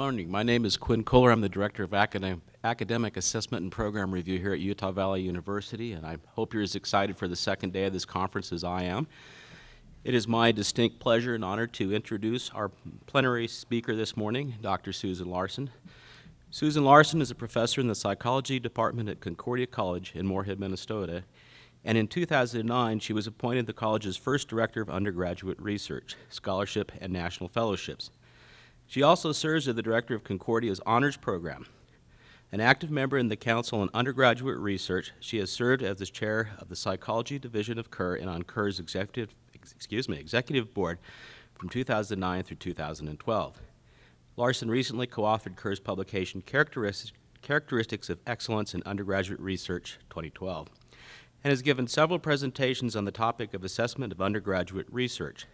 morning. My name is Quinn Kohler. I'm the Director of Academic Assessment and Program Review here at Utah Valley University, and I hope you're as excited for the second day of this conference as I am. It is my distinct pleasure and honor to introduce our plenary speaker this morning, Dr. Susan Larson. Susan Larson is a professor in the Psychology Department at Concordia College in Moorhead, Minnesota, and in 2009 she was appointed the college's first Director of Undergraduate Research, Scholarship, and National Fellowships. She also serves as the Director of Concordia's Honors Program. An active member in the Council on Undergraduate Research, she has served as the Chair of the Psychology Division of Kerr and on Kerr's Executive Board from 2009 through 2012. Larson recently co-authored Kerr's publication Characteristics of Excellence in Undergraduate Research 2012 and has given several presentations on the topic of assessment of undergraduate research.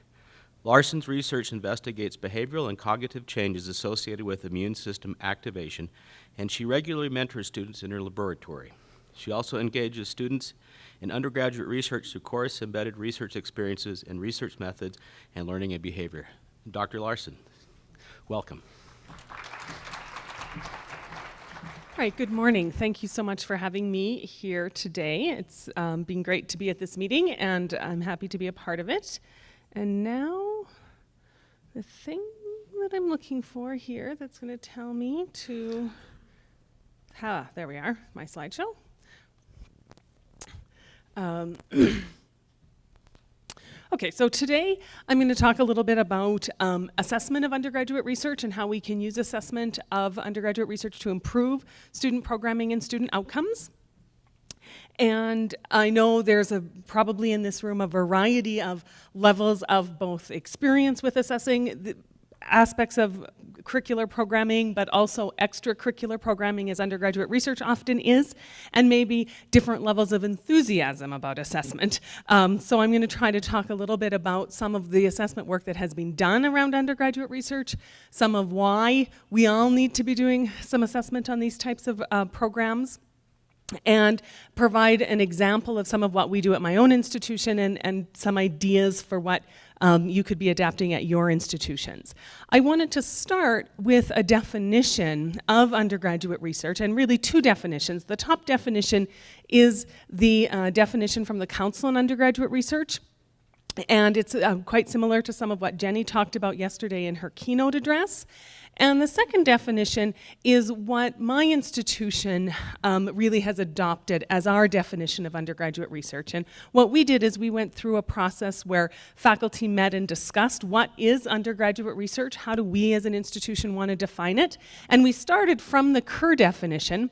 Larson's research investigates behavioral and cognitive changes associated with immune system activation, and she regularly mentors students in her laboratory. She also engages students in undergraduate research through course-embedded research experiences in research methods and learning and behavior. Dr. Larson, welcome. All right, good morning. Thank you so much for having me here today. It's been great to be at this meeting, and I'm happy to be a part of it. And now, the thing that I'm looking for here that's going to tell me to, there we are, my slideshow. Okay, so today I'm going to talk a little bit about assessment of undergraduate research and how we can use assessment of undergraduate research to improve student programming and student outcomes. And I know there's probably in this room a variety of levels of both experience with assessing the aspects of curricular programming, but also extracurricular programming as undergraduate research often is, and maybe different levels of enthusiasm about assessment. So I'm going to try to talk a little bit about some of the assessment work that has been done around undergraduate research, some of why we all need to be doing some assessment on these types of programs, and provide an example of some of what we do at my own institution and some ideas for what you could be adapting at your institutions. I wanted to start with a definition of undergraduate research, and really two definitions. The top definition is the definition from the Council on Undergraduate Research, and it's quite similar to some of what Jenny talked about yesterday in her keynote address. And the second definition is what my institution really has adopted as our definition of undergraduate research. And what we did is we went through a process where faculty met and discussed what is undergraduate research, how do we as an institution want to define it, and we started from the Kerr definition.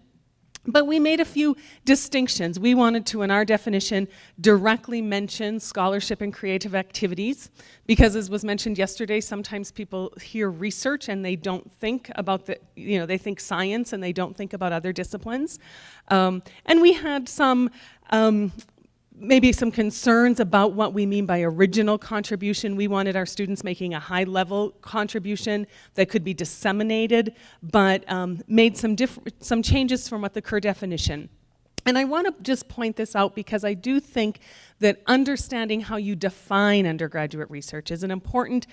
But we made a few distinctions. We wanted to, in our definition, directly mention scholarship and creative activities, because as was mentioned yesterday, sometimes people hear research and they don't think about they think science and they don't think about other disciplines. And we had some maybe some concerns about what we mean by original contribution. We wanted our students making a high-level contribution that could be disseminated, but made some changes from what the Kerr definition. And I want to just point this out because I do think that understanding how you define undergraduate research is an important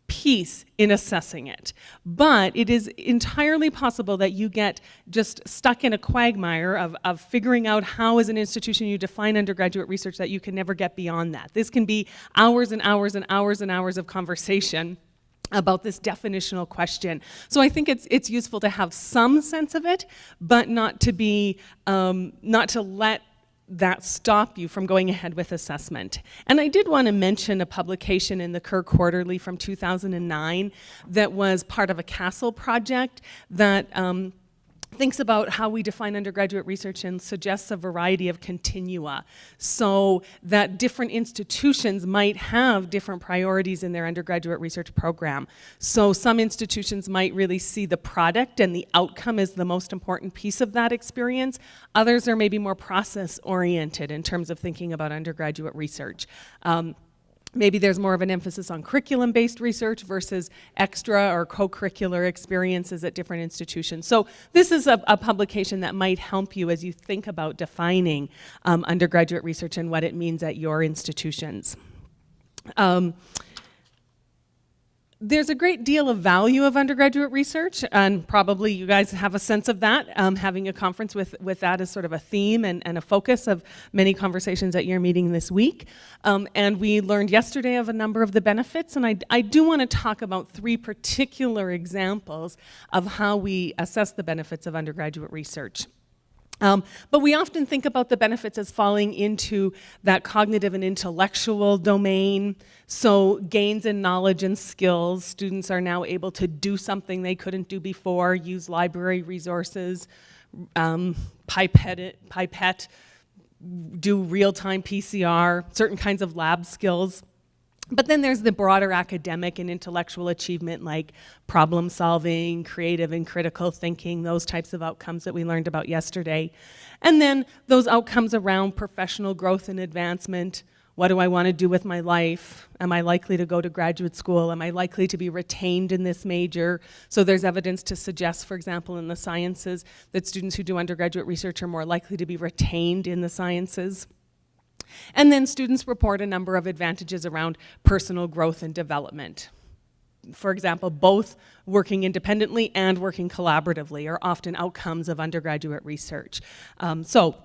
piece in assessing it. But it is entirely possible that you get just stuck in a quagmire of figuring out how as an institution you define undergraduate research that you can never get beyond that. This can be hours and hours and hours and hours of conversation about this definitional question. So I think it's useful to have some sense of it, but not to let that stop you from going ahead with assessment. And I did want to mention a publication in the Kerr Quarterly from 2009 that was part of a CASTLE project that thinks about how we define undergraduate research and suggests a variety of continua, so that different institutions might have different priorities in their undergraduate research program. So some institutions might really see the product and the outcome as the most important piece of that experience. Others are maybe more process-oriented in terms of thinking about undergraduate research. Maybe there's more of an emphasis on curriculum-based research versus extra or co-curricular experiences at different institutions. So this is a publication that might help you as you think about defining undergraduate research and what it means at your institutions. There's a great deal of value of undergraduate research, and probably you guys have a sense of that, having a conference with that as sort of a theme and a focus of many conversations at your meeting this week. And we learned yesterday of a number of the benefits, and I do want to talk about 3 particular examples of how we assess the benefits of undergraduate research. But we often think about the benefits as falling into that cognitive and intellectual domain. So gains in knowledge and skills. Students are now able to do something they couldn't do before, use library resources, pipette, do real-time PCR, certain kinds of lab skills. But then there's the broader academic and intellectual achievement like problem solving, creative and critical thinking, those types of outcomes that we learned about yesterday. And then those outcomes around professional growth and advancement. What do I want to do with my life? Am I likely to go to graduate school? Am I likely to be retained in this major? So there's evidence to suggest, for example, in the sciences, that students who do undergraduate research are more likely to be retained in the sciences. And then students report a number of advantages around personal growth and development. For example, both working independently and working collaboratively are often outcomes of undergraduate research. So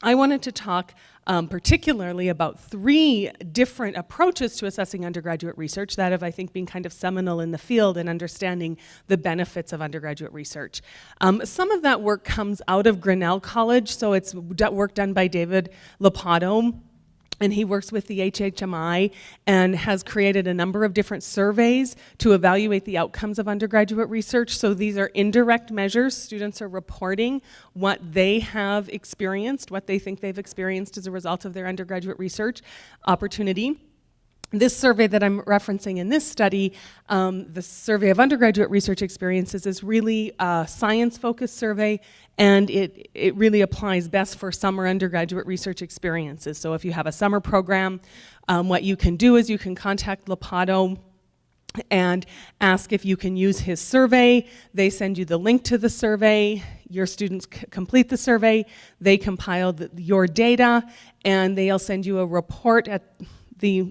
I wanted to talk particularly about 3 different approaches to assessing undergraduate research that have, I think, been kind of seminal in the field in understanding the benefits of undergraduate research. Some of that work comes out of Grinnell College, so it's work done by David Lopato, and he works with the HHMI and has created a number of different surveys to evaluate the outcomes of undergraduate research. So these are indirect measures. Students are reporting what they have experienced, what they think they've experienced as a result of their undergraduate research opportunity. This survey that I'm referencing in this study, the survey of undergraduate research experiences, is really a science-focused survey, and it really applies best for summer undergraduate research experiences. So if you have a summer program, what you can do is you can contact Lopato and ask if you can use his survey. They send you the link to the survey. Your students complete the survey. They compile your data, and they'll send you a report at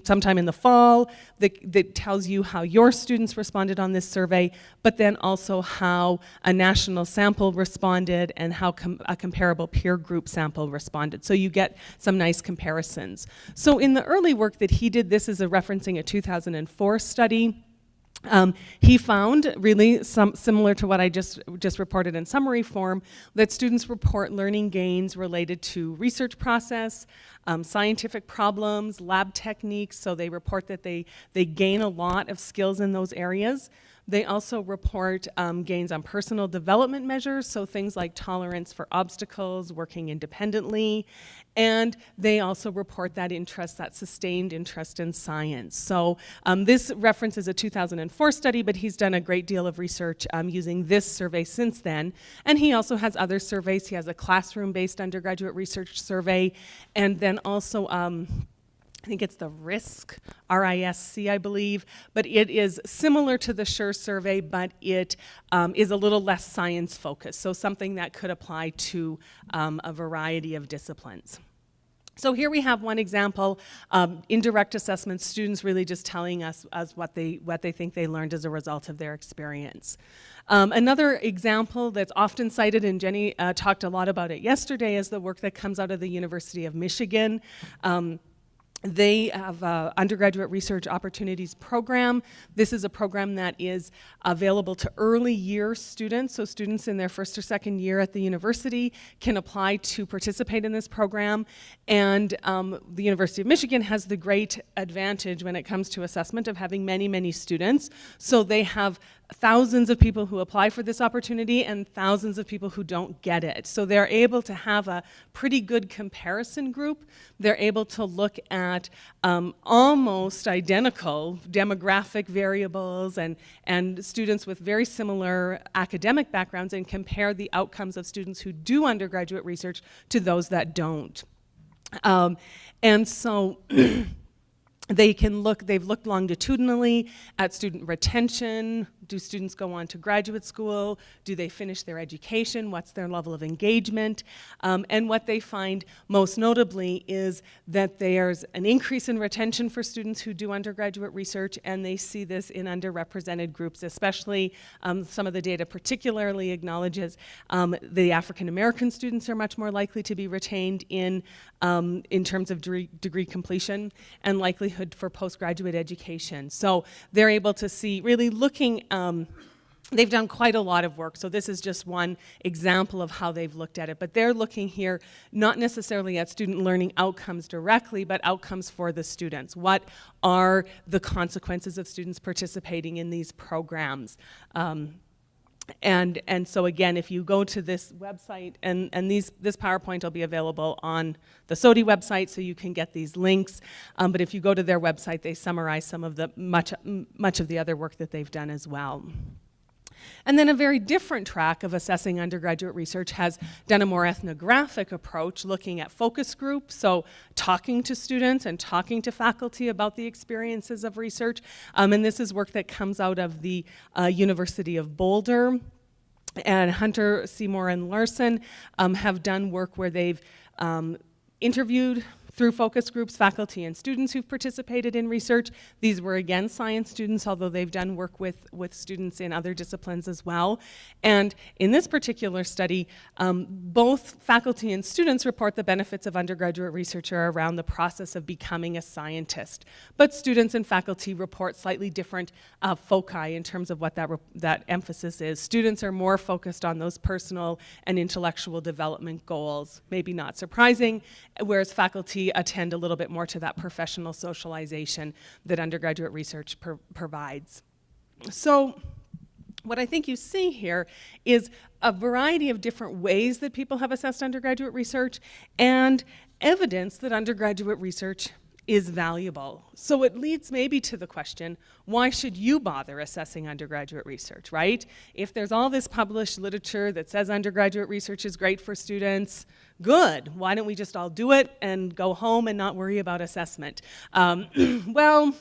sometime in the fall that tells you how your students responded on this survey, but then also how a national sample responded and how a comparable peer group sample responded. So you get some nice comparisons. So in the early work that he did, this is referencing a 2004 study. He found, really similar to what I just reported in summary form, that students report learning gains related to research process, scientific problems, lab techniques, so they report that they gain a lot of skills in those areas. They also report gains on personal development measures, so things like tolerance for obstacles, working independently, and they also report that interest, that sustained interest in science. So this references a 2004 study, but he's done a great deal of research using this survey since then, and he also has other surveys. He has a classroom-based undergraduate research survey, and then also I think it's the RISC, R-I-S-C, I believe, but it is similar to the SURE survey, but it is a little less science-focused, so something that could apply to a variety of disciplines. So here we have one example, indirect assessment, students really just telling us what they think they learned as a result of their experience. Another example that's often cited, and Jenny talked a lot about it yesterday, is the work that comes out of the University of Michigan. They have an undergraduate research opportunities program. This is a program that is available to early year students, so students in their first or second year at the university can apply to participate in this program. And the University of Michigan has the great advantage when it comes to assessment of having many, many students. So they have thousands of people who apply for this opportunity and thousands of people who don't get it. So they're able to have a pretty good comparison group. They're able to look at almost identical demographic variables and students with very similar academic backgrounds and compare the outcomes of students who do undergraduate research to those that don't. And so they've looked longitudinally at student retention, Do students go on to graduate school? Do they finish their education? What's their level of engagement? And what they find most notably is that there's an increase in retention for students who do undergraduate research, and they see this in underrepresented groups, especially some of the data particularly acknowledges the African American students are much more likely to be retained in terms of degree completion and likelihood for postgraduate education. So they're able to see, really looking, they've done quite a lot of work, so this is just one example of how they've looked at it, but they're looking here not necessarily at student learning outcomes directly, but outcomes for the students. What are the consequences of students participating in these programs? And so again, if you go to this website, and this PowerPoint will be available on the SOTE website, so you can get these links. But if you go to their website, they summarize some of the much of the other work that they've done as well. And then a very different track of assessing undergraduate research has done a more ethnographic approach, looking at focus groups, so talking to students and talking to faculty about the experiences of research. And this is work that comes out of the University of Boulder. And Hunter, Seymour, and Larson have done work where they've interviewed through focus groups, faculty and students who've participated in research. These were again science students, although they've done work with students in other disciplines as well. And in this particular study, both faculty and students report the benefits of undergraduate research are around the process of becoming a scientist. But students and faculty report slightly different foci in terms of what that emphasis is. Students are more focused on those personal and intellectual development goals, maybe not surprising, whereas faculty attend a little bit more to that professional socialization that undergraduate research provides. So what I think you see here is a variety of different ways that people have assessed undergraduate research and evidence that undergraduate research is valuable. So it leads maybe to the question, why should you bother assessing undergraduate research, right? If there's all this published literature that says undergraduate research is great for students, good. Why don't we just all do it and go home and not worry about assessment? Well,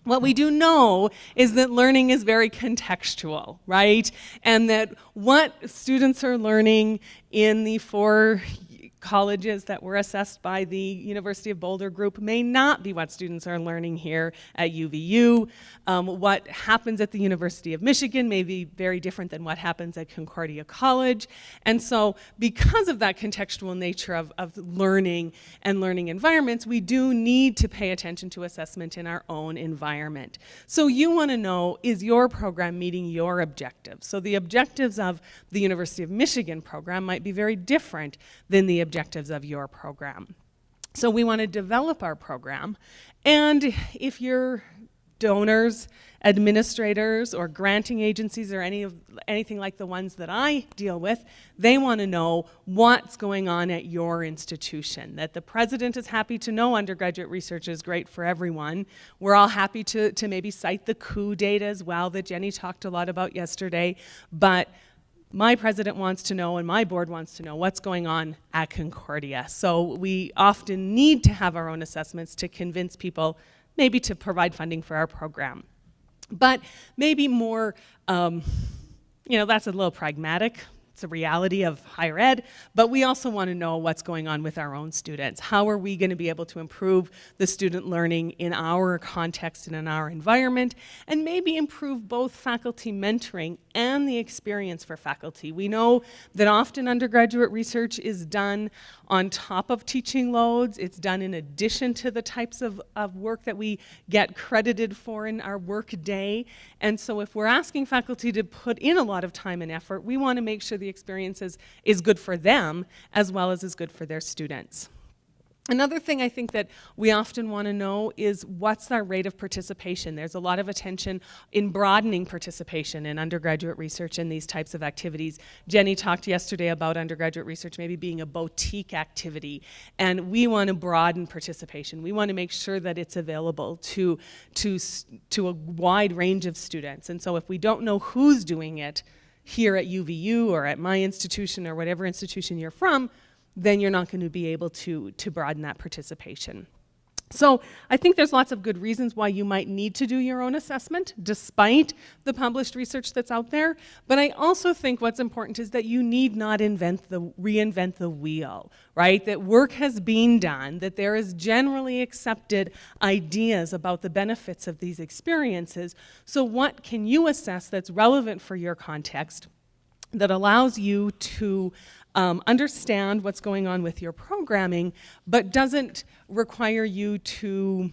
what we do know is that learning is very contextual, right? And that what students are learning in the 4 colleges that were assessed by the University of Boulder group may not be what students are learning here at UVU. What happens at the University of Michigan may be very different than what happens at Concordia College. And so because of that contextual nature of learning and learning environments, we do need to pay attention to assessment in our own environment. So you want to know, is your program meeting your objectives? So the objectives of the University of Michigan program might be very different than the objectives of your program. So we want to develop our program, and if your donors, administrators, or granting agencies or anything like the ones that I deal with, they want to know what's going on at your institution. That the president is happy to know undergraduate research is great for everyone. We're all happy to maybe cite the coup data as well that Jenny talked a lot about yesterday, but my president wants to know and my board wants to know what's going on at Concordia. So we often need to have our own assessments to convince people maybe to provide funding for our program. But maybe more, that's a little pragmatic. It's a reality of higher ed, but we also want to know what's going on with our own students. How are we going to be able to improve the student learning in our context and in our environment, and maybe improve both faculty mentoring and the experience for faculty. We know that often undergraduate research is done on top of teaching loads. It's done in addition to the types of work that we get credited for in our work day. And so if we're asking faculty to put in a lot of time and effort, we want to make sure the experience is good for them as well as is good for their students. Another thing I think that we often want to know is what's our rate of participation. There's a lot of attention in broadening participation in undergraduate research in these types of activities. Jenny talked yesterday about undergraduate research maybe being a boutique activity, and we want to broaden participation. We want to make sure that it's available to a wide range of students. And so if we don't know who's doing it here at UVU or at my institution or whatever institution you're from, then you're not going to be able to broaden that participation. So I think there's lots of good reasons why you might need to do your own assessment, despite the published research that's out there. But I also think what's important is that you need not reinvent the wheel, right? That work has been done, that there is generally accepted ideas about the benefits of these experiences. So what can you assess that's relevant for your context, that allows you to understand what's going on with your programming, but doesn't require you to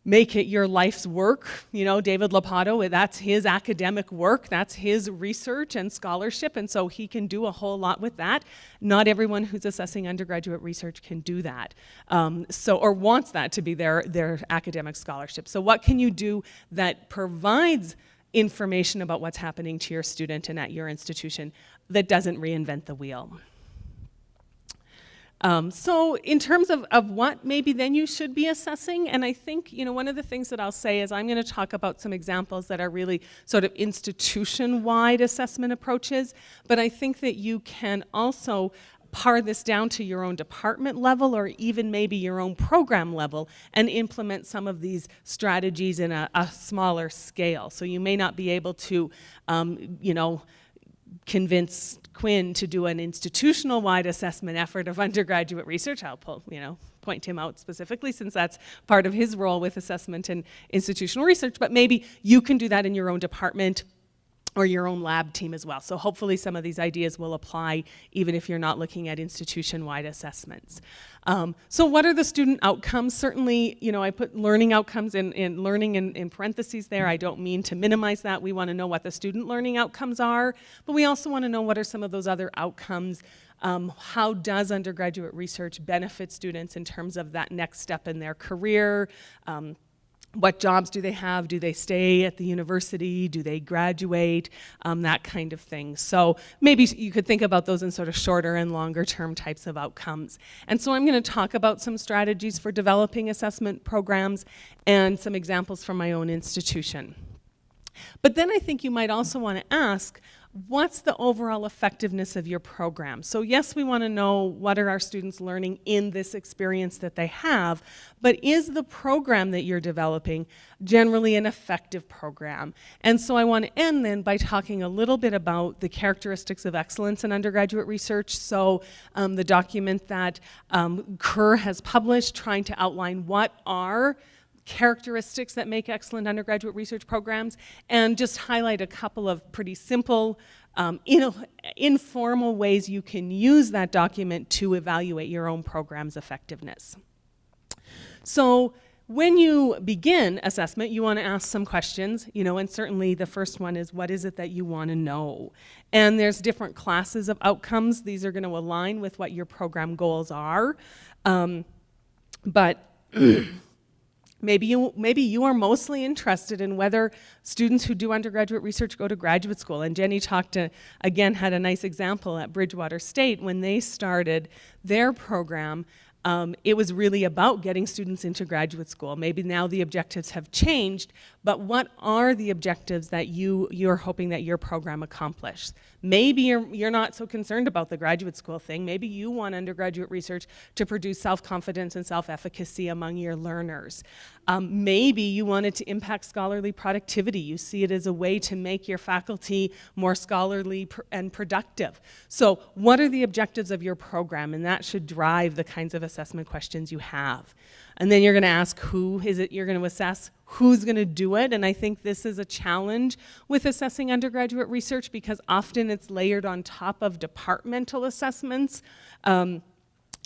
make it your life's work. You know, David Lopato, that's his academic work, that's his research and scholarship, and so he can do a whole lot with that. Not everyone who's assessing undergraduate research can do that, or wants that to be their academic scholarship. So what can you do that provides information about what's happening to your student and at your institution that doesn't reinvent the wheel? So in terms of what maybe then you should be assessing, and I think, you know, one of the things that I'll say is I'm going to talk about some examples that are really sort of institution-wide assessment approaches, but I think that you can also par this down to your own department level or even maybe your own program level and implement some of these strategies in a smaller scale. So you may not be able to, you know, convince Quinn to do an institutional-wide assessment effort of undergraduate research. I'll point him out specifically since that's part of his role with assessment and institutional research, but maybe you can do that in your own department or your own lab team as well. So hopefully some of these ideas will apply even if you're not looking at institution-wide assessments. So what are the student outcomes? Certainly, you know, I put learning outcomes in learning in parentheses there. I don't mean to minimize that. We want to know what the student learning outcomes are, but we also want to know what are some of those other outcomes. How does undergraduate research benefit students in terms of that next step in their career? What jobs do they have? Do they stay at the university? Do they graduate? That kind of thing. So maybe you could think about those in sort of shorter and longer term types of outcomes. And so I'm going to talk about some strategies for developing assessment programs and some examples from my own institution. But then I think you might also want to ask, what's the overall effectiveness of your program? So yes, we want to know what are our students learning in this experience that they have, but is the program that you're developing generally an effective program? And so I want to end then by talking a little bit about the characteristics of excellence in undergraduate research. So the document that Kerr has published trying to outline what are characteristics that make excellent undergraduate research programs, and just highlight a couple of pretty simple, informal ways you can use that document to evaluate your own program's effectiveness. So when you begin assessment, you want to ask some questions, you know, and certainly the first one is, what is it that you want to know? And there's different classes of outcomes. These are going to align with what your program goals are, but maybe you are mostly interested in whether students who do undergraduate research go to graduate school. And Jenny again, had a nice example at Bridgewater State when they started their program. It was really about getting students into graduate school. Maybe now the objectives have changed, but what are the objectives that you're hoping that your program accomplishes? Maybe you're not so concerned about the graduate school thing. Maybe you want undergraduate research to produce self-confidence and self-efficacy among your learners. Maybe you want it to impact scholarly productivity. You see it as a way to make your faculty more scholarly and productive. So what are the objectives of your program? And that should drive the kinds of assessment questions you have. And then you're going to ask who is it you're going to assess, who's going to do it, and I think this is a challenge with assessing undergraduate research because often it's layered on top of departmental assessments.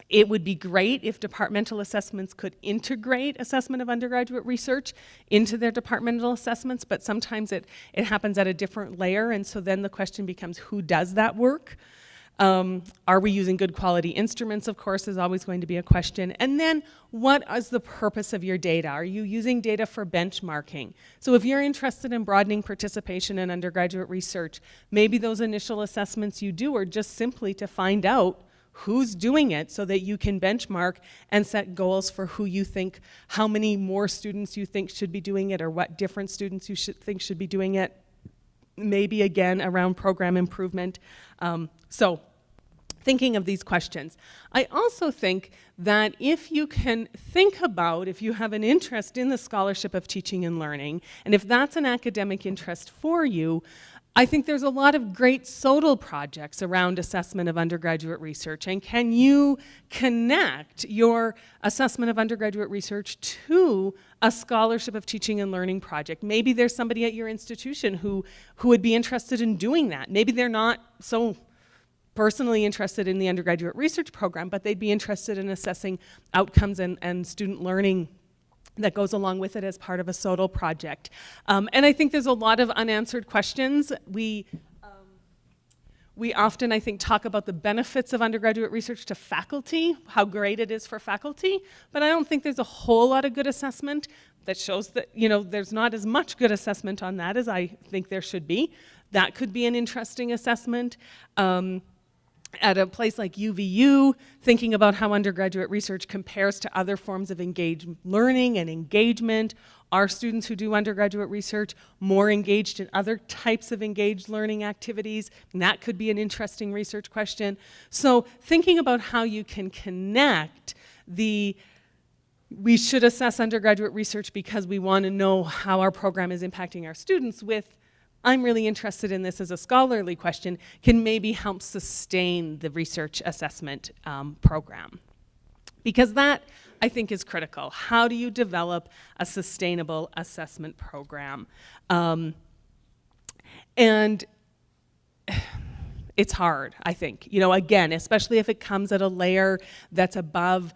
It would be great if departmental assessments could integrate assessment of undergraduate research into their departmental assessments, but sometimes it happens at a different layer, and so then the question becomes, who does that work? Are we using good quality instruments, of course, is always going to be a question. And then, what is the purpose of your data? Are you using data for benchmarking? So if you're interested in broadening participation in undergraduate research, maybe those initial assessments you do are just simply to find out who's doing it so that you can benchmark and set goals for who you think, how many more students you think should be doing it, or what different students you think should be doing it. Maybe again around program improvement. So thinking of these questions. I also think that if you can think about, if you have an interest in the scholarship of teaching and learning, and if that's an academic interest for you, I think there's a lot of great SOTE projects around assessment of undergraduate research. And can you connect your assessment of undergraduate research to a scholarship of teaching and learning project? Maybe there's somebody at your institution who would be interested in doing that. Maybe they're not so personally interested in the undergraduate research program, but they'd be interested in assessing outcomes and student learning that goes along with it as part of a SOTE project. And I think there's a lot of unanswered questions. We often, I think, talk about the benefits of undergraduate research to faculty, how great it is for faculty, but I don't think there's a whole lot of good assessment that shows that, there's not as much good assessment on that as I think there should be. That could be an interesting assessment. At a place like UVU, thinking about how undergraduate research compares to other forms of engaged learning and engagement. Are students who do undergraduate research more engaged in other types of engaged learning activities? And that could be an interesting research question. So thinking about how you can connect we should assess undergraduate research because we want to know how our program is impacting our students with I'm really interested in this as a scholarly question, can maybe help sustain the research assessment program. Because that, I think, is critical. How do you develop a sustainable assessment program? And it's hard, I think. Again, especially if it comes at a layer that's above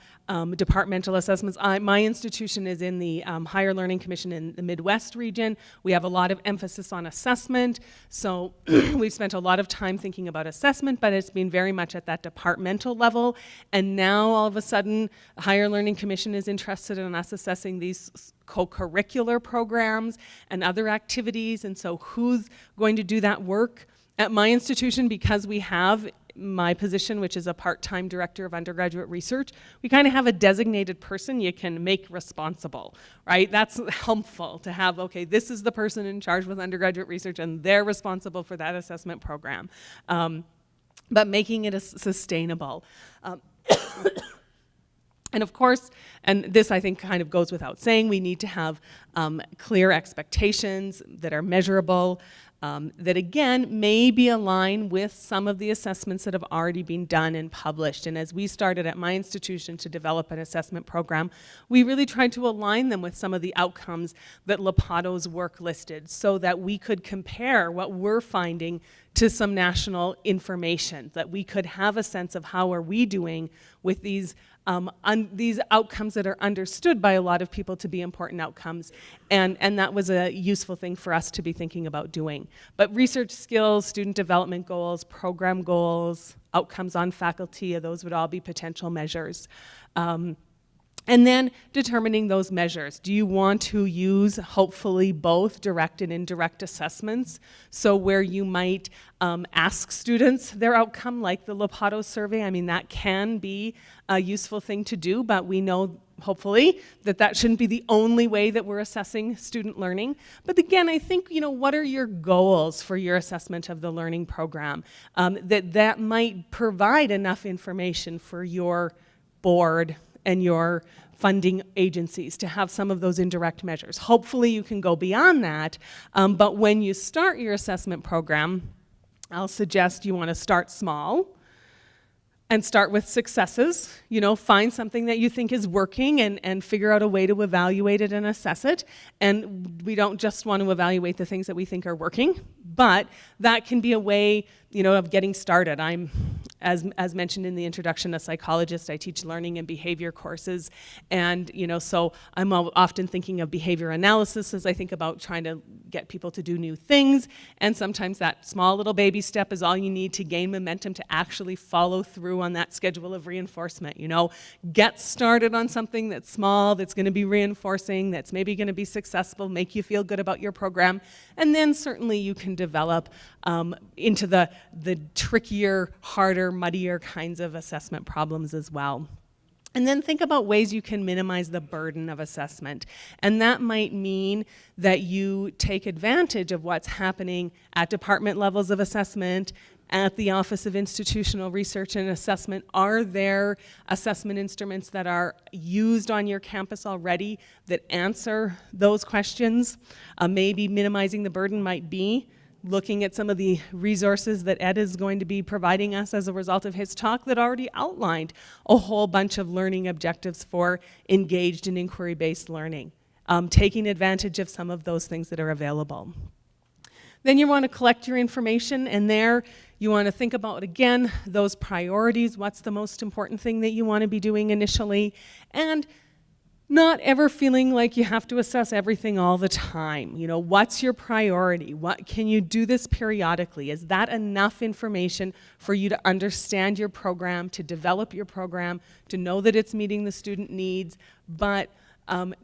departmental assessments. My institution is in the Higher Learning Commission in the Midwest region. We have a lot of emphasis on assessment, so we've spent a lot of time thinking about assessment, but it's been very much at that departmental level. And now, all of a sudden, the Higher Learning Commission is interested in us assessing these co-curricular programs and other activities, and so who's going to do that work? At my institution, because we have my position, which is a part-time director of undergraduate research, we kind of have a designated person you can make responsible, right? That's helpful to have, okay, this is the person in charge with undergraduate research and they're responsible for that assessment program. But making it sustainable. And of course, and this I think kind of goes without saying, we need to have clear expectations that are measurable, that again, maybe align with some of the assessments that have already been done and published. And as we started at my institution to develop an assessment program, we really tried to align them with some of the outcomes that Lopato's work listed so that we could compare what we're finding to some national information, that we could have a sense of how are we doing with these outcomes that are understood by a lot of people to be important outcomes. And that was a useful thing for us to be thinking about doing. But research skills, student development goals, program goals, outcomes on faculty, those would all be potential measures. And then determining those measures. Do you want to use, hopefully, both direct and indirect assessments? So where you might ask students their outcome, like the Lopato survey, I mean, that can be a useful thing to do, but we know, hopefully, that shouldn't be the only way that we're assessing student learning. But again, I think, what are your goals for your assessment of the learning program? That might provide enough information for your board and your funding agencies to have some of those indirect measures. Hopefully you can go beyond that, but when you start your assessment program, I'll suggest you want to start small and start with successes. Find something that you think is working and figure out a way to evaluate it and assess it. And we don't just want to evaluate the things that we think are working, but that can be a way, of getting started. I'm, as mentioned in the introduction, a psychologist. I teach learning and behavior courses, and so I'm often thinking of behavior analysis as I think about trying to get people to do new things, and sometimes that small little baby step is all you need to gain momentum to actually follow through on that schedule of reinforcement. Get started on something that's small, that's going to be reinforcing, that's maybe going to be successful, make you feel good about your program, and then certainly you can develop into the trickier, harder, muddier kinds of assessment problems as well. And then think about ways you can minimize the burden of assessment. And that might mean that you take advantage of what's happening at department levels of assessment, at the Office of Institutional Research and Assessment, are there assessment instruments that are used on your campus already that answer those questions? Maybe minimizing the burden might be looking at some of the resources that Ed is going to be providing us as a result of his talk that already outlined a whole bunch of learning objectives for engaged and inquiry-based learning, taking advantage of some of those things that are available. Then you want to collect your information, and there you want to think about, again, those priorities. What's the most important thing that you want to be doing initially? And not ever feeling like you have to assess everything all the time. You know, what's your priority? Can you do this periodically? Is that enough information for you to understand your program, to develop your program, to know that it's meeting the student needs, but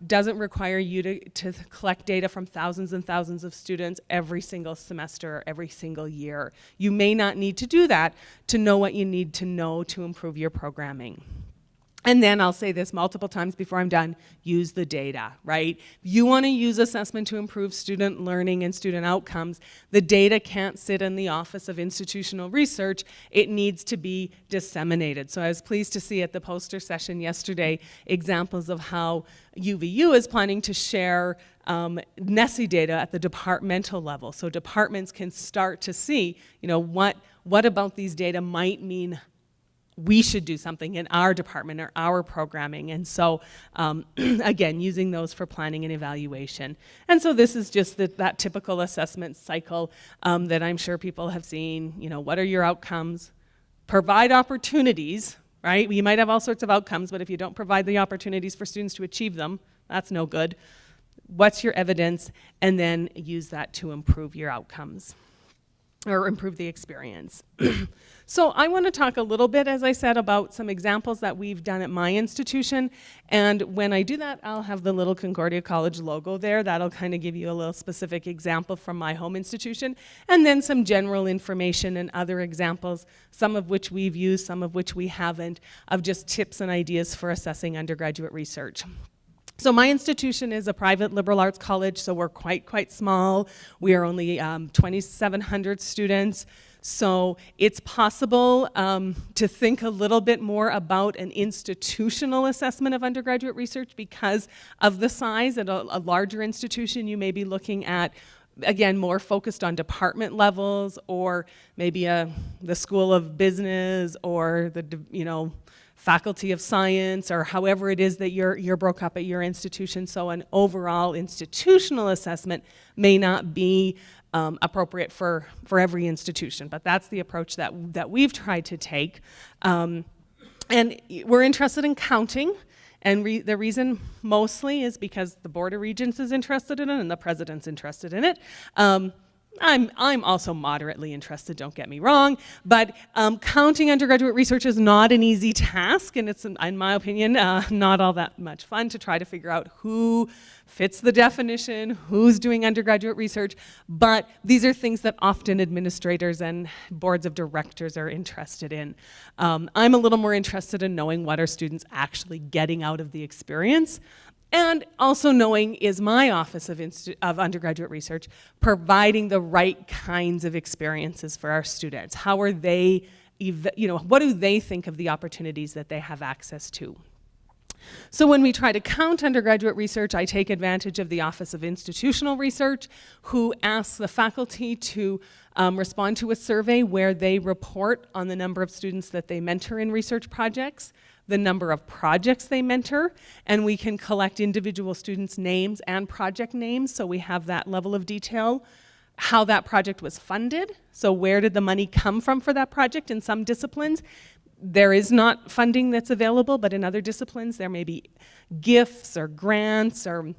doesn't require you to collect data from thousands and thousands of students every single semester or every single year. You may not need to do that to know what you need to know to improve your programming. And then I'll say this multiple times before I'm done, use the data, right? You want to use assessment to improve student learning and student outcomes. The data can't sit in the Office of Institutional Research. It needs to be disseminated. So I was pleased to see at the poster session yesterday examples of how UVU is planning to share NESI data at the departmental level. So departments can start to see, you know, what about these data might mean we should do something in our department or our programming. And so, again, using those for planning and evaluation. And so this is just that typical assessment cycle that I'm sure people have seen. You know, what are your outcomes? Provide opportunities, right? You might have all sorts of outcomes, but if you don't provide the opportunities for students to achieve them, that's no good. What's your evidence? And then use that to improve your outcomes or improve the experience. So I want to talk a little bit, as I said, about some examples that we've done at my institution. And when I do that, I'll have the little Concordia College logo there. That'll kind of give you a little specific example from my home institution. And then some general information and other examples, some of which we've used, some of which we haven't, of just tips and ideas for assessing undergraduate research. So my institution is a private liberal arts college, so we're quite small. We are only 2,700 students. So it's possible to think a little bit more about an institutional assessment of undergraduate research because of the size. At a larger institution, you may be looking at, again, more focused on department levels, or maybe the School of Business, or the Faculty of Science, or however it is that you're broke up at your institution. So an overall institutional assessment may not be appropriate for every institution, but that's the approach that we've tried to take. And we're interested in counting, and the reason mostly is because the Board of Regents is interested in it and the President's interested in it. I'm also moderately interested, don't get me wrong, but counting undergraduate research is not an easy task, and it's, in my opinion, not all that much fun to try to figure out who fits the definition, who's doing undergraduate research, but these are things that often administrators and boards of directors are interested in. I'm a little more interested in knowing what are students actually getting out of the experience. And also knowing, is my Office of Undergraduate Research providing the right kinds of experiences for our students? How are they, what do they think of the opportunities that they have access to? So when we try to count undergraduate research, I take advantage of the Office of Institutional Research, who asks the faculty to respond to a survey where they report on the number of students that they mentor in research projects, the number of projects they mentor, and we can collect individual students' names and project names, so we have that level of detail. How that project was funded, so where did the money come from for that project? In some disciplines, there is not funding that's available, but in other disciplines, there may be gifts or grants or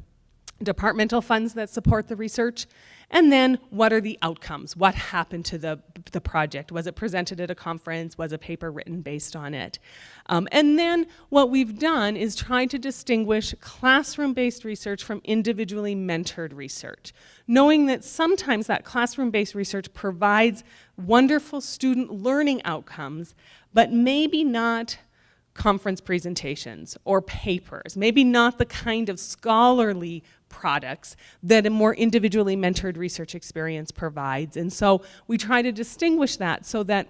departmental funds that support the research. And then, what are the outcomes? What happened to the project? Was it presented at a conference? Was a paper written based on it? And then, what we've done is try to distinguish classroom-based research from individually mentored research, knowing that sometimes that classroom-based research provides wonderful student learning outcomes, but maybe not conference presentations or papers, maybe not the kind of scholarly products that a more individually mentored research experience provides. And so we try to distinguish that so that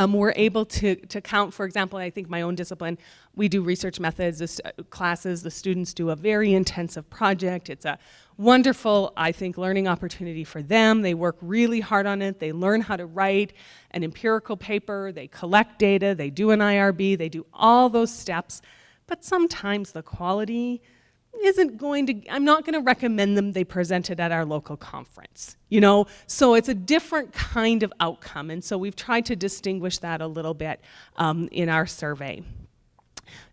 we're able to count, for example, I think my own discipline, we do research methods classes, the students do a very intensive project. It's a wonderful, I think, learning opportunity for them. They work really hard on it. They learn how to write an empirical paper, they collect data, they do an IRB, they do all those steps, but sometimes the quality isn't going to, I'm not going to recommend them they present it at our local conference, you know? So it's a different kind of outcome, and so we've tried to distinguish that a little bit in our survey.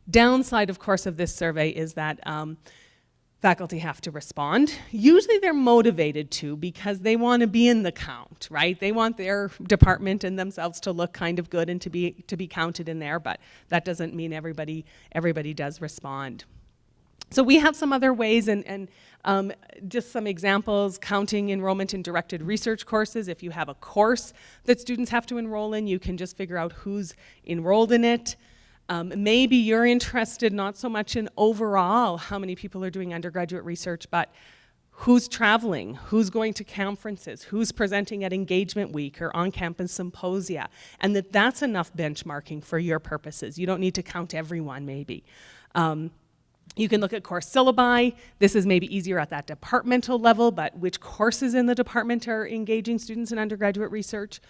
Downside, of course, of this survey is that faculty have to respond. Usually they're motivated to because they want to be in the count, right? They want their department and themselves to look kind of good and to be counted in there, but that doesn't mean everybody does respond. So we have some other ways and just some examples, counting enrollment in directed research courses. If you have a course that students have to enroll in, you can just figure out who's enrolled in it. Maybe you're interested not so much in overall how many people are doing undergraduate research, but who's traveling, who's going to conferences, who's presenting at engagement week or on-campus symposia, and that's enough benchmarking for your purposes. You don't need to count everyone, maybe. You can look at course syllabi. This is maybe easier at that departmental level, but which courses in the department are engaging students in undergraduate research?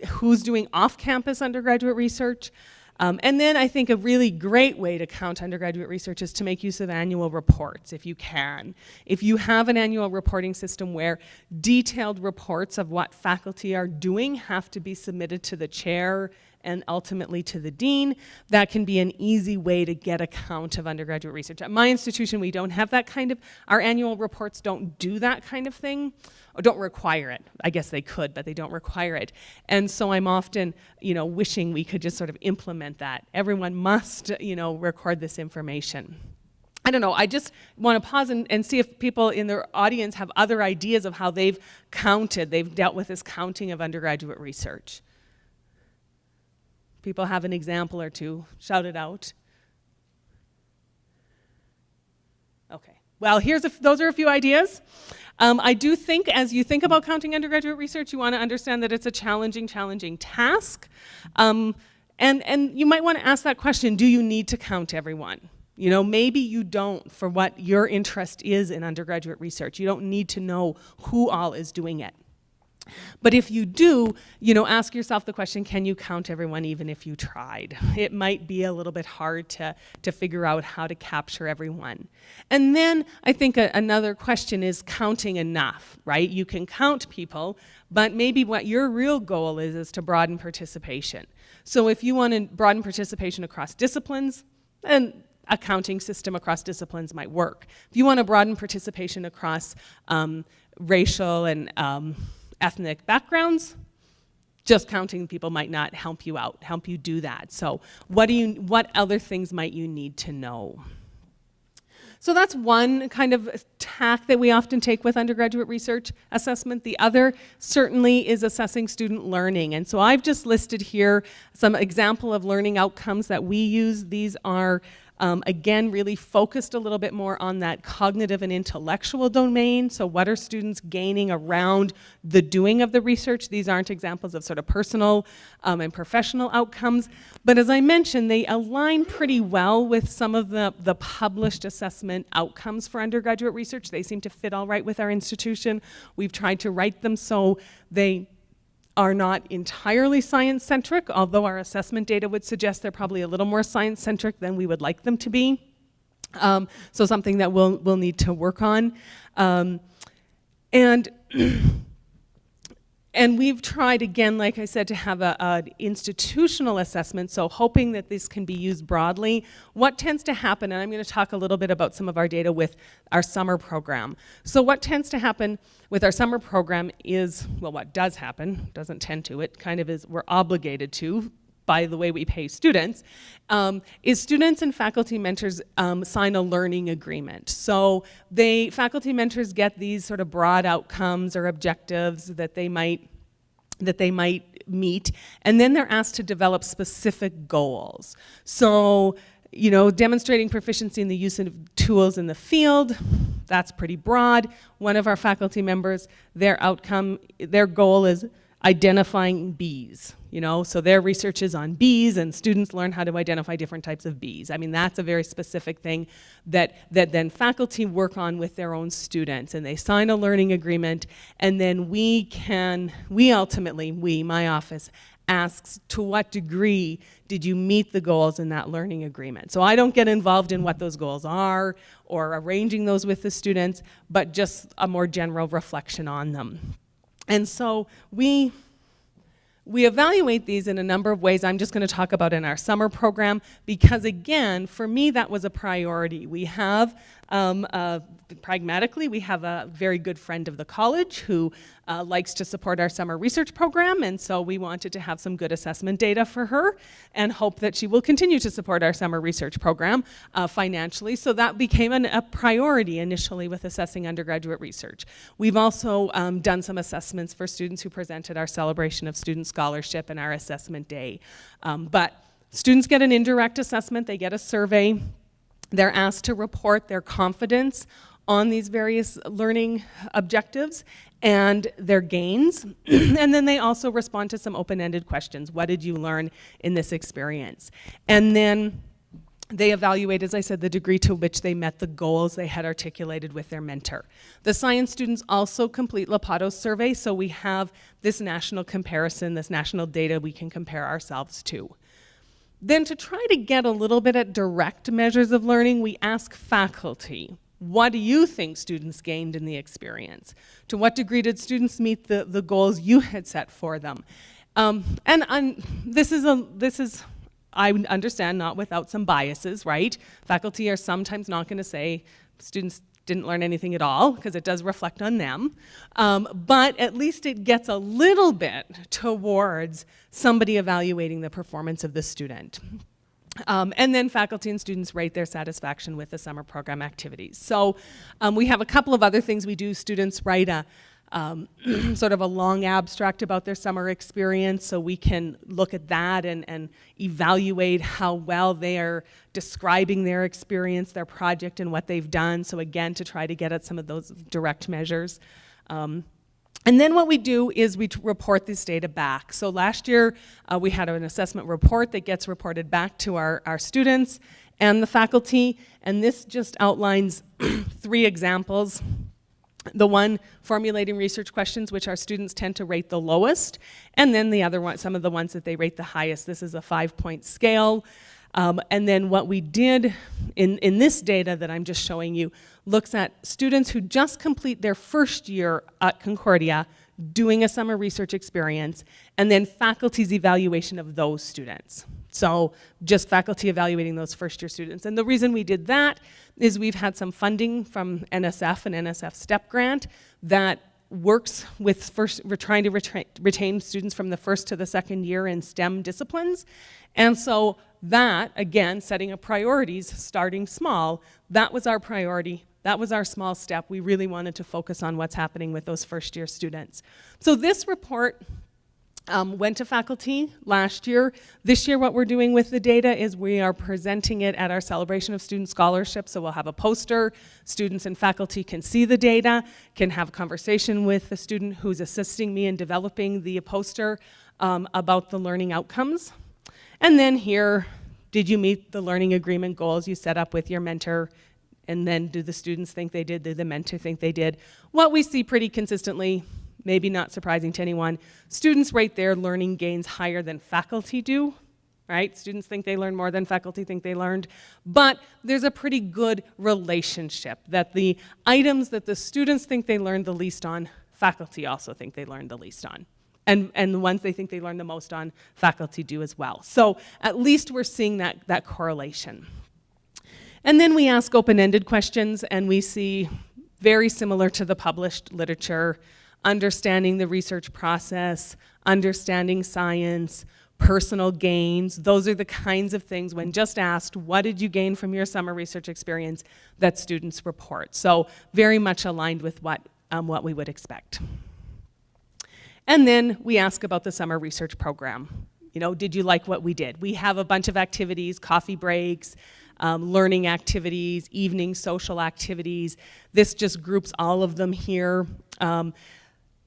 Who's doing off-campus undergraduate research? And then I think a really great way to count undergraduate research is to make use of annual reports, if you can. If you have an annual reporting system where detailed reports of what faculty are doing have to be submitted to the chair and ultimately to the dean, that can be an easy way to get a count of undergraduate research. At my institution, we don't have that kind of, our annual reports don't do that kind of thing, or don't require it. I guess they could, but they don't require it. And so I'm often, wishing we could just sort of implement that. Everyone must, record this information. I don't know, I just want to pause and see if people in the audience have other ideas of how they've dealt with this counting of undergraduate research. People have an example or two, shout it out. Okay, well, those are a few ideas. I do think as you think about counting undergraduate research, you want to understand that it's a challenging task. And you might want to ask that question, do you need to count everyone? Maybe you don't for what your interest is in undergraduate research. You don't need to know who all is doing it. But if you do, ask yourself the question, can you count everyone even if you tried? It might be a little bit hard to figure out how to capture everyone. And then I think another question is counting enough, right? You can count people, but maybe what your real goal is to broaden participation. So if you want to broaden participation across disciplines, then a counting system across disciplines might work. If you want to broaden participation across racial and ethnic backgrounds, just counting people might not help you do that. So what other things might you need to know? So that's one kind of tack that we often take with undergraduate research assessment. The other certainly is assessing student learning. And so I've just listed here some example of learning outcomes that we use. These are again, really focused a little bit more on that cognitive and intellectual domain. So what are students gaining around the doing of the research? These aren't examples of sort of personal and professional outcomes. But as I mentioned, they align pretty well with some of the published assessment outcomes for undergraduate research. They seem to fit all right with our institution. We've tried to write them so they are not entirely science-centric, although our assessment data would suggest they're probably a little more science-centric than we would like them to be. So something that we'll need to work on. And we've tried, again, like I said, to have an institutional assessment, so hoping that this can be used broadly. What tends to happen, and I'm going to talk a little bit about some of our data with our summer program. So what tends to happen with our summer program is, well, what does happen, doesn't tend to, it kind of is, we're obligated to, by the way we pay students, is students and faculty mentors sign a learning agreement. So faculty mentors get these sort of broad outcomes or objectives that they might meet, and then they're asked to develop specific goals. So, demonstrating proficiency in the use of tools in the field, that's pretty broad. One of our faculty members, their goal is identifying bees, so their research is on bees, and students learn how to identify different types of bees. I mean, that's a very specific thing that then faculty work on with their own students, and they sign a learning agreement, and then my office, asks to what degree did you meet the goals in that learning agreement. So I don't get involved in what those goals are or arranging those with the students, but just a more general reflection on them. And so we evaluate these in a number of ways. I'm just going to talk about in our summer program because, again, for me, that was a priority. We have, pragmatically, we have a very good friend of the college who likes to support our summer research program, and so we wanted to have some good assessment data for her and hope that she will continue to support our summer research program financially. So that became a priority initially with assessing undergraduate research. We've also done some assessments for students who presented our celebration of student scholarship and our assessment day. But students get an indirect assessment, they get a survey, they're asked to report their confidence on these various learning objectives and their gains, and then they also respond to some open-ended questions. What did you learn in this experience? And then they evaluate, as I said, the degree to which they met the goals they had articulated with their mentor. The science students also complete Lapato's survey, so we have this national comparison, this national data we can compare ourselves to. Then to try to get a little bit at direct measures of learning, we ask faculty, what do you think students gained in the experience? To what degree did students meet the goals you had set for them? This is, I understand, not without some biases, right? Faculty are sometimes not going to say students didn't learn anything at all, because it does reflect on them. But at least it gets a little bit towards somebody evaluating the performance of the student. And then faculty and students rate their satisfaction with the summer program activities. So we have a couple of other things we do. Students write a sort of a long abstract about their summer experience, so we can look at that and evaluate how well they are describing their experience, their project, and what they've done. So again, to try to get at some of those direct measures. And then what we do is we report this data back. So last year, we had an assessment report that gets reported back to our students and the faculty, and this just outlines 3 examples. The one, formulating research questions, which our students tend to rate the lowest, and then the other one, some of the ones that they rate the highest. This is a 5-point scale. And then what we did in this data that I'm just showing you looks at students who just complete their first year at Concordia doing a summer research experience, and then faculty's evaluation of those students. So just faculty evaluating those first year students. And the reason we did that is we've had some funding from NSF and NSF STEP grant that works with we're trying to retain students from the first to the second year in STEM disciplines. And so that, again, setting up priorities, starting small, that was our priority. That was our small step. We really wanted to focus on what's happening with those first year students. So this report went to faculty last year. This year what we're doing with the data is we are presenting it at our celebration of student scholarship. So we'll have a poster. Students and faculty can see the data, can have a conversation with the student who's assisting me in developing the poster about the learning outcomes. And then here, did you meet the learning agreement goals you set up with your mentor? And then do the students think they did? Did the mentor think they did? What we see pretty consistently, maybe not surprising to anyone, students rate their learning gains higher than faculty do, right? Students think they learned more than faculty think they learned. But there's a pretty good relationship that the items that the students think they learned the least on, faculty also think they learned the least on. And the ones they think they learned the most on, faculty do as well. So at least we're seeing that correlation. And then we ask open-ended questions, and we see, very similar to the published literature, understanding the research process, understanding science, personal gains. Those are the kinds of things, when just asked, what did you gain from your summer research experience, that students report. So very much aligned with what we would expect. And then we ask about the summer research program. You know, did you like what we did? We have a bunch of activities, coffee breaks, learning activities, evening social activities. This just groups all of them here.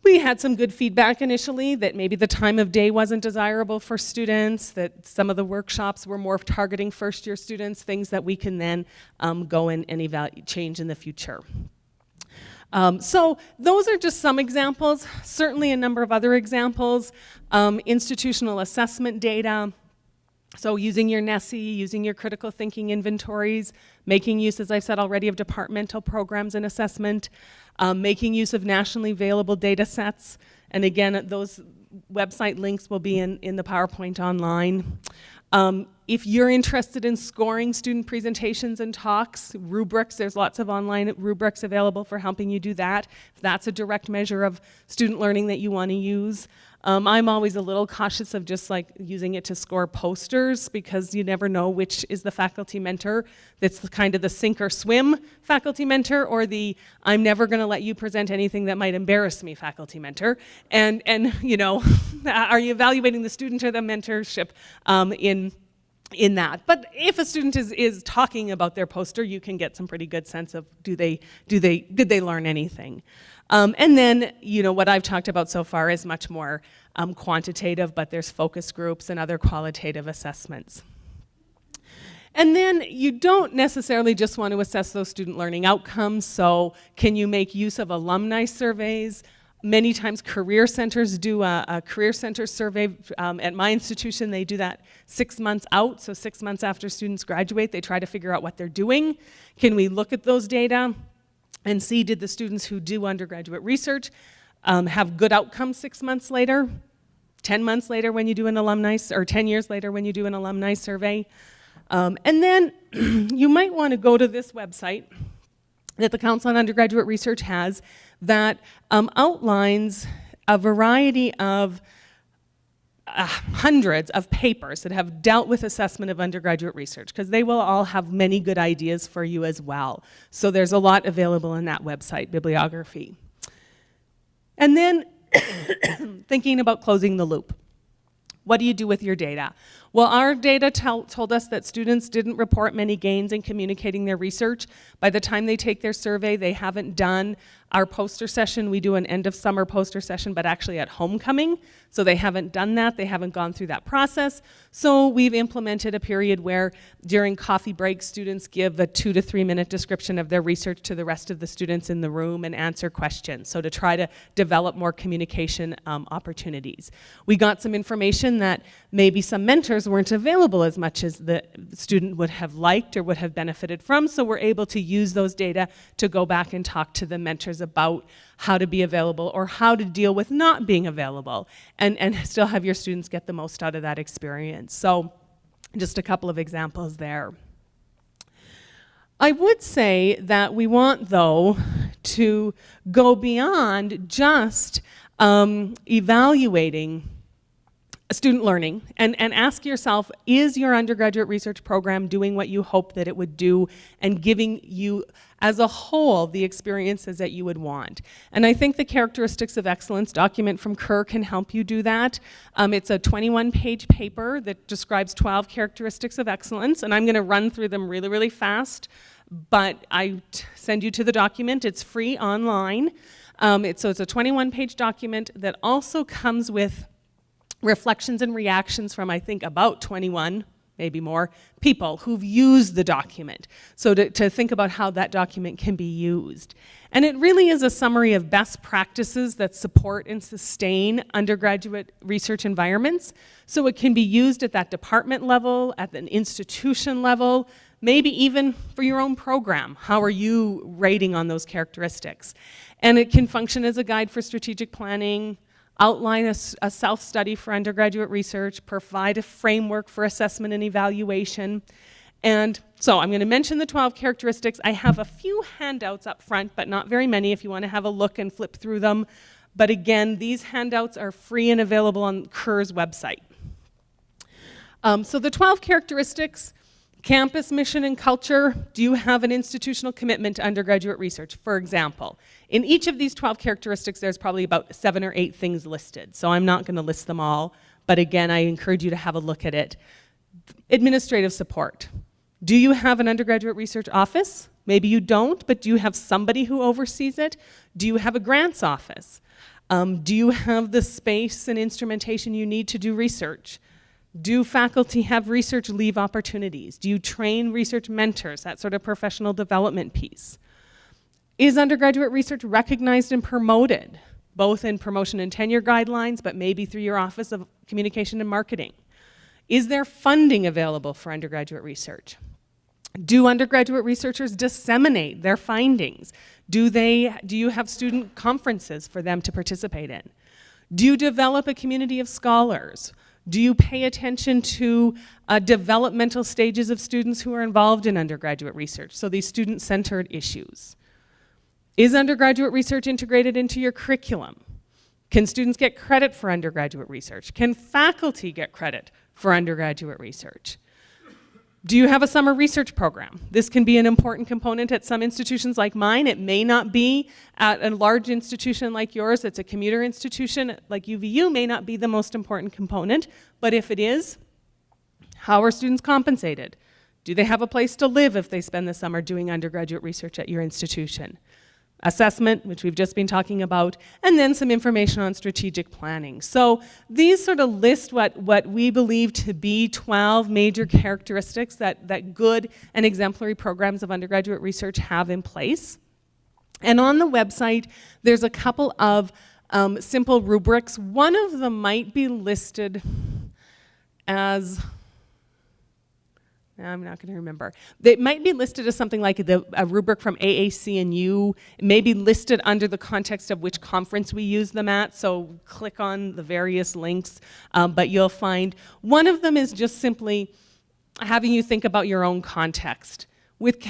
We had some good feedback initially that maybe the time of day wasn't desirable for students, that some of the workshops were more targeting first-year students, things that we can then go and change in the future. So those are just some examples, certainly a number of other examples. Institutional assessment data, so using your NESI, using your critical thinking inventories, making use, as I've said already, of departmental programs and assessment, making use of nationally available data sets, and again, those website links will be in the PowerPoint online. If you're interested in scoring student presentations and talks, Rubrics, there's lots of online rubrics available for helping you do that. If that's a direct measure of student learning that you want to use. I'm always a little cautious of just like using it to score posters because you never know which is the faculty mentor that's kind of the sink or swim faculty mentor or the I'm never going to let you present anything that might embarrass me faculty mentor. And you know, are you evaluating the student or the mentorship in that? But if a student is talking about their poster, you can get some pretty good sense of did they learn anything? And then, you know, what I've talked about so far is much more quantitative, but there's focus groups and other qualitative assessments. And then you don't necessarily just want to assess those student learning outcomes, so can you make use of alumni surveys? Many times career centers do a career center survey. At my institution, they do that 6 months out, so 6 months after students graduate, they try to figure out what they're doing. Can we look at those data and see did the students who do undergraduate research have good outcomes 6 months later, 10 months later when you do an alumni, or 10 years later when you do an alumni survey. And then you might want to go to this website that the Council on Undergraduate Research has that outlines a variety of hundreds of papers that have dealt with assessment of undergraduate research, because they will all have many good ideas for you as well. So there's a lot available in that website, bibliography. And then thinking about closing the loop. What do you do with your data? Well, our data told us that students didn't report many gains in communicating their research. By the time they take their survey, they haven't done our poster session. We do an end of summer poster session, but actually at homecoming. So they haven't done that. They haven't gone through that process. So we've implemented a period where during coffee breaks, students give a 2 to 3 minute description of their research to the rest of the students in the room and answer questions. So to try to develop more communication opportunities. We got some information that maybe some mentors weren't available as much as the student would have liked or would have benefited from, so we're able to use those data to go back and talk to the mentors about how to be available or how to deal with not being available and still have your students get the most out of that experience. So just a couple of examples there. I would say that we want, though, to go beyond just evaluating student learning and ask yourself, is your undergraduate research program doing what you hope that it would do and giving you as a whole the experiences that you would want? And I think the Characteristics of Excellence document from Kerr can help you do that. It's a 21-page paper that describes 12 characteristics of excellence, and I'm going to run through them really, really fast, but I send you to the document. It's free online. So it's a 21-page document that also comes with reflections and reactions from, I think, about 21, maybe more, people who've used the document. So to think about how that document can be used. And it really is a summary of best practices that support and sustain undergraduate research environments. So it can be used at that department level, at an institution level, maybe even for your own program. How are you rating on those characteristics? And it can function as a guide for strategic planning, outline a self-study for undergraduate research, provide a framework for assessment and evaluation. And so I'm going to mention the 12 characteristics. I have a few handouts up front, but not very many if you want to have a look and flip through them. But again, these handouts are free and available on Kerr's website. So the 12 characteristics, Campus mission and culture. Do you have an institutional commitment to undergraduate research? For example, in each of these 12 characteristics, there's probably about 7 or 8 things listed. So I'm not going to list them all, but again, I encourage you to have a look at it. Administrative support. Do you have an undergraduate research office? Maybe you don't, but do you have somebody who oversees it? Do you have a grants office? Do you have the space and instrumentation you need to do research? Do faculty have research leave opportunities? Do you train research mentors, that sort of professional development piece? Is undergraduate research recognized and promoted, both in promotion and tenure guidelines, but maybe through your Office of Communication and Marketing? Is there funding available for undergraduate research? Do undergraduate researchers disseminate their findings? Do you have student conferences for them to participate in? Do you develop a community of scholars? Do you pay attention to developmental stages of students who are involved in undergraduate research? So these student-centered issues. Is undergraduate research integrated into your curriculum? Can students get credit for undergraduate research? Can faculty get credit for undergraduate research? Do you have a summer research program? This can be an important component at some institutions like mine. It may not be at a large institution like yours. It's a commuter institution like UVU, may not be the most important component, but if it is, how are students compensated? Do they have a place to live if they spend the summer doing undergraduate research at your institution? Assessment, which we've just been talking about, and then some information on strategic planning. So these sort of list what we believe to be 12 major characteristics that good and exemplary programs of undergraduate research have in place. And on the website, there's a couple of simple rubrics. One of them might be listed as, I'm not going to remember. They might be listed as something like a rubric from AAC&U. It may be listed under the context of which conference we use them at, so click on the various links, but you'll find one of them is just simply having you think about your own context. With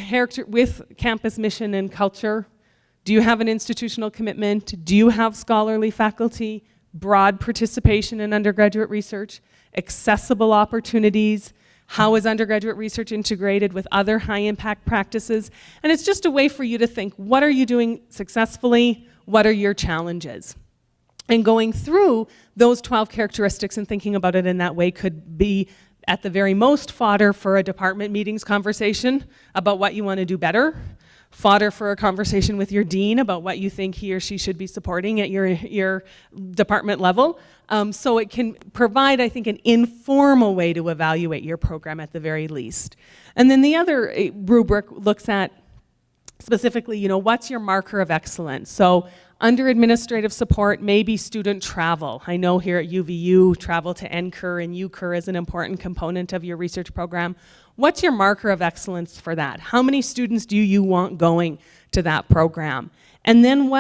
campus mission and culture, do you have an institutional commitment? Do you have scholarly faculty? Broad participation in undergraduate research? Accessible opportunities? How is undergraduate research integrated with other high-impact practices? And it's just a way for you to think, what are you doing successfully? What are your challenges? And going through those 12 characteristics and thinking about it in that way could be, at the very most, fodder for a department meetings conversation about what you want to do better, fodder for a conversation with your dean about what you think he or she should be supporting at your department level. So it can provide, I think, an informal way to evaluate your program at the very least. And then the other rubric looks at specifically, what's your marker of excellence? So under administrative support, maybe student travel. I know here at UVU, travel to NCUR and UCUR is an important component of your research program. What's your marker of excellence for that? How many students do you want going to that program? And then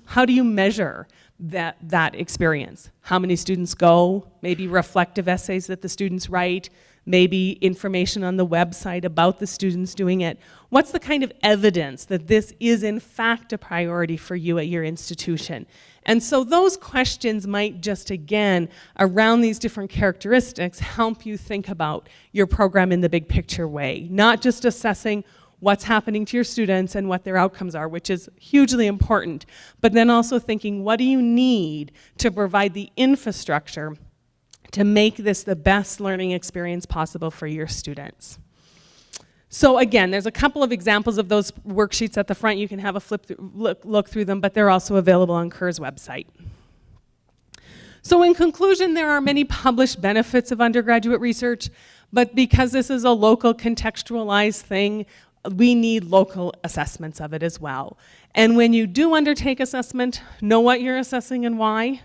how do you measure that experience? How many students go? Maybe reflective essays that the students write, maybe information on the website about the students doing it. What's the kind of evidence that this is in fact a priority for you at your institution? And so those questions might just, again, around these different characteristics, help you think about your program in the big picture way, not just assessing what's happening to your students and what their outcomes are, which is hugely important, but then also thinking, what do you need to provide the infrastructure to make this the best learning experience possible for your students? So again, there's a couple of examples of those worksheets at the front. You can have a look through them, but they're also available on CUR's website. So in conclusion, there are many published benefits of undergraduate research, but because this is a local contextualized thing, we need local assessments of it as well. And when you do undertake assessment, know what you're assessing and why.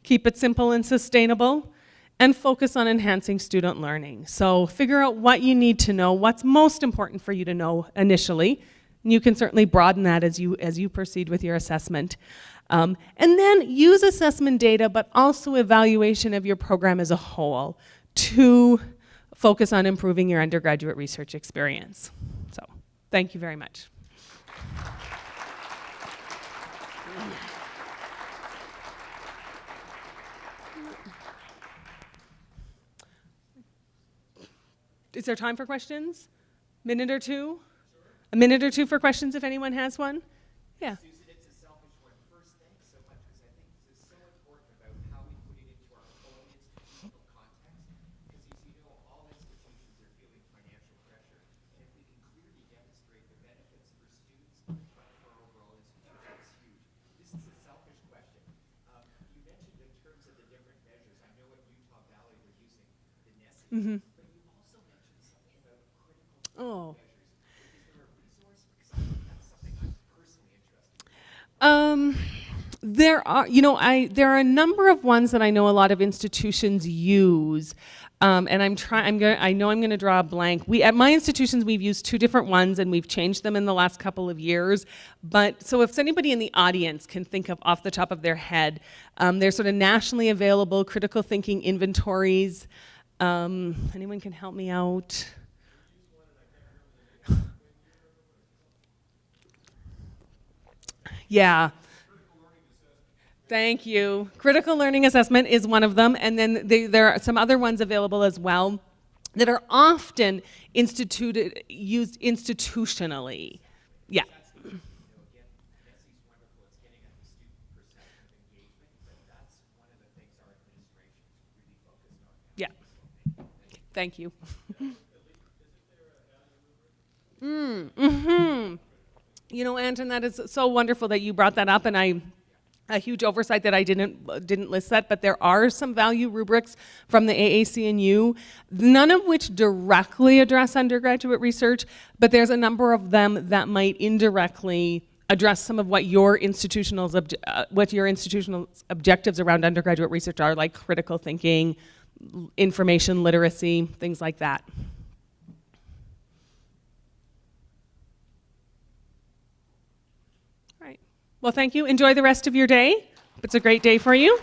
Keep it simple and sustainable, and focus on enhancing student learning. So figure out what you need to know, what's most important for you to know initially. And you can certainly broaden that as you proceed with your assessment. And then use assessment data, but also evaluation of your program as a whole to focus on improving your undergraduate research experience. So, thank you very much. Is there time for questions? Minute or two? A minute or two for questions if anyone has one? Yeah. Susan, it's a selfish one. First, thanks so much because I think this is so important about how we put it into our own institutional context. Because as you know, all institutions are feeling financial pressure. And if we can clearly demonstrate the benefits for students, but for our overall institution, it's huge. This is a selfish question. You mentioned in terms of the different measures. I know at Utah Valley we're using the NESI, but you also mentioned something about critical Oh. measures. Is there a resource? Because I think that's something I'm personally interested in. There are, there are a number of ones that I know a lot of institutions use, and I know I'm going to draw a blank. At my institutions, we've used two different ones, and we've changed them in the last couple of years. But so if anybody in the audience can think of off the top of their head, they're sort of nationally available critical thinking inventories. Anyone can help me out? Yeah. Thank you. Critical learning assessment is one of them, and then there are some other ones available as well that are often used institutionally. Yeah. Again, Nessie's wonderful. It's getting at the student perception of engagement, but that's one of the things our administration is really focused on. Yeah. Thank you. Anton, that is so wonderful that you brought that up, and a huge oversight that I didn't list that, but there are some value rubrics from the AAC&U, none of which directly address undergraduate research, but there's a number of them that might indirectly address some of what your institutional objectives around undergraduate research are, like critical thinking, information literacy, things like that. All right. Well, thank you. Enjoy the rest of your day. Hope it's a great day for you.